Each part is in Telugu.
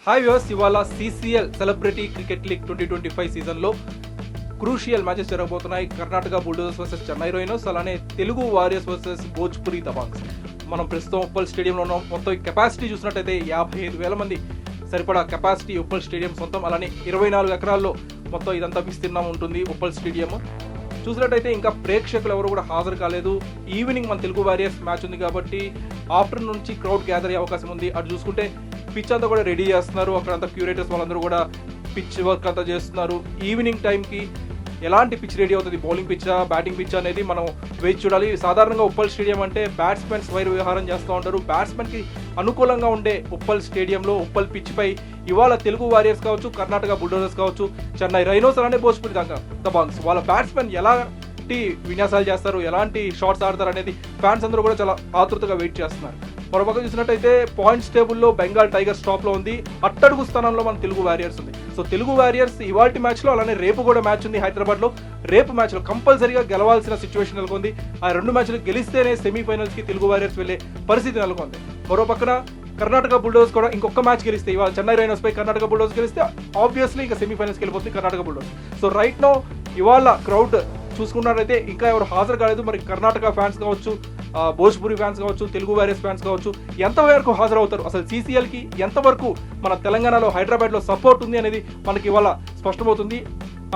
హాయ్ వ్యూవర్స్, ఇవాళ CCL సెలబ్రిటీ క్రికెట్ లీగ్ 2025 సీజన్లో క్రూషియల్ మ్యాచెస్ జరగబోతున్నాయి. కర్ణాటక బుల్డోజర్స్ వర్సెస్ చెన్నై రోయినోస్, అలానే తెలుగు వారియర్స్ వర్సెస్ భోజ్పురి దబాంగ్స్. మనం ప్రస్తుతం ఉప్పల్ స్టేడియంలో ఉన్నాం. మొత్తం కెపాసిటీ చూసినట్టయితే 55,000 మంది సరిపడా కెపాసిటీ ఉప్పల్ స్టేడియం సొంతం. అలానే 24 ఎకరాల్లో మొత్తం ఇదంతా విస్తీర్ణం ఉంటుంది ఉప్పల్ స్టేడియం. చూసినట్టయితే ఇంకా ప్రేక్షకులు ఎవరు కూడా హాజరు కాలేదు. ఈవినింగ్ మన తెలుగు వారియర్స్ మ్యాచ్ ఉంది కాబట్టి ఆఫ్టర్నూన్ నుంచి క్రౌడ్ గ్యాదర్ అయ్యే అవకాశం ఉంది. అటు చూసుకుంటే పిచ్ అంతా కూడా రెడీ చేస్తున్నారు. అక్కడంతా క్యూరేటర్స్ వాళ్ళందరూ కూడా పిచ్ వర్క్ అంతా చేస్తున్నారు. ఈవినింగ్ టైంకి ఎలాంటి పిచ్ రెడీ అవుతుంది, బౌలింగ్ పిచ్చా బ్యాటింగ్ పిచ్ అనేది మనం వేచి చూడాలి. సాధారణంగా ఉప్పల్ స్టేడియం అంటే బ్యాట్స్మెన్ స్వైర విహారం చేస్తూ ఉంటారు. బ్యాట్స్మెన్కి అనుకూలంగా ఉండే ఉప్పల్ స్టేడియంలో ఉప్పల్ పిచ్ పై ఇవాళ తెలుగు వారియర్స్ కావచ్చు, కర్ణాటక బుల్డోజర్స్ కావచ్చు, చెన్నై రైనోస్ అలానే భోజ్పురి దబాంగ్స్ వాళ్ళ బ్యాట్స్మెన్ ఎలాంటి విన్యాసాలు చేస్తారు, ఎలాంటి షాట్స్ ఆడతారు అనేది ఫ్యాన్స్ అందరూ కూడా చాలా ఆతృతగా వెయిట్ చేస్తున్నారు. మరోపక్క చూసినట్టయితే పాయింట్స్ టేబుల్లో బెంగాల్ టైగర్స్ టాప్లో ఉంది. అట్టడుగు స్థానంలో మన తెలుగు వారియర్స్ ఉంది. సో తెలుగు వారియర్స్ ఇవాల్టి మ్యాచ్లో, అలానే రేపు కూడా మ్యాచ్ ఉంది హైదరాబాద్లో. రేపు మ్యాచ్లో కంపల్సరీగా గెలవాల్సిన సిచ్యువేషన్ నెలకొంది. ఆ 2 మ్యాచ్లు గెలిస్తేనే సెమీఫైనల్స్కి తెలుగు వారియర్స్ వెళ్ళే పరిస్థితి నెలకొంది. మరో పక్కన కర్ణాటక బుల్డోజర్స్ కూడా ఇంకొక మ్యాచ్ గెలిస్తే, ఇవాళ చెన్నై రైనోస్ పై కర్ణాటక బుల్డోజర్స్ గెలిస్తే ఆబ్వియస్లీ ఇంకా సెమీఫైనల్స్కి వెళ్ళిపోతుంది Karnataka Bulldozers. So right no ఇవాళ క్రౌడ్ చూసుకున్నట్లయితే ఇంకా ఎవరు హాజరు కాలేదు. మరి కర్ణాటక ఫ్యాన్స్ కావచ్చు, భోజ్పురి ఫ్యాన్స్ కావచ్చు, తెలుగు వారియర్స్ ఫ్యాన్స్ కావచ్చు, ఎంతవరకు హాజరవుతారు, అసలు CCLకి ఎంతవరకు మన తెలంగాణలో హైదరాబాద్లో సపోర్ట్ ఉంది అనేది మనకి ఇవాళ స్పష్టమవుతుంది.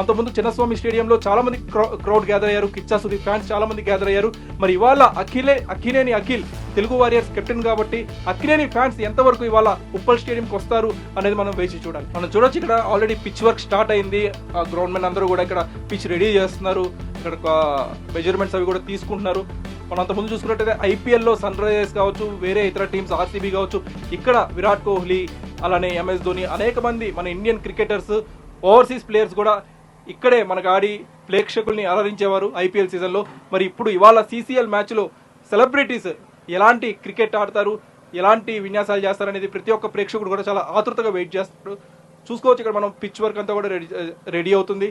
అంతకుముందు చిన్నస్వామి స్టేడియంలో చాలా మంది క్రౌడ్ గ్యాదర్ అయ్యారు. కిచ్చా సుదీప్ ఫ్యాన్స్ చాలా మంది గ్యాదర్ అయ్యారు. మరి ఇవాళ అఖిలేని అఖిల్ తెలుగు వారియర్స్ కెప్టెన్ కాబట్టి అఖిలేని ఫ్యాన్స్ ఎంతవరకు ఇవాళ ఉప్పల్ స్టేడియంకి వస్తారు అనేది మనం వేచి చూడాలి. మనం చూడొచ్చు, ఇక్కడ ఆల్రెడీ పిచ్ వర్క్ స్టార్ట్ అయింది. గ్రౌండ్ మెన్ అందరూ కూడా ఇక్కడ పిచ్ రెడీ చేస్తున్నారు. ఇక్కడ మెజర్మెంట్స్ అవి కూడా తీసుకుంటున్నారు. మనం అంతకుముందు చూసుకున్నట్టయితే IPLలో సన్ రైజర్స్ కావచ్చు, వేరే ఇతర టీమ్స్ RCB కావచ్చు, ఇక్కడ విరాట్ కోహ్లీ అలానే MS ధోని అనేక మంది మన ఇండియన్ క్రికెటర్స్, ఓవర్సీస్ ప్లేయర్స్ కూడా ఇక్కడే మనకు ఆడి ప్రేక్షకుల్ని అలరించేవారు IPL సీజన్లో. మరి ఇప్పుడు ఇవాళ CCL మ్యాచ్లో సెలబ్రిటీస్ ఎలాంటి క్రికెట్ ఆడతారు, ఎలాంటి విన్యాసాలు చేస్తారు అనేది ప్రతి ఒక్క ప్రేక్షకుడు కూడా చాలా ఆతృతగా వెయిట్ చేస్తారు. చూసుకోవచ్చు, ఇక్కడ మనం పిచ్ వర్క్ అంతా కూడా రెడీ అవుతుంది.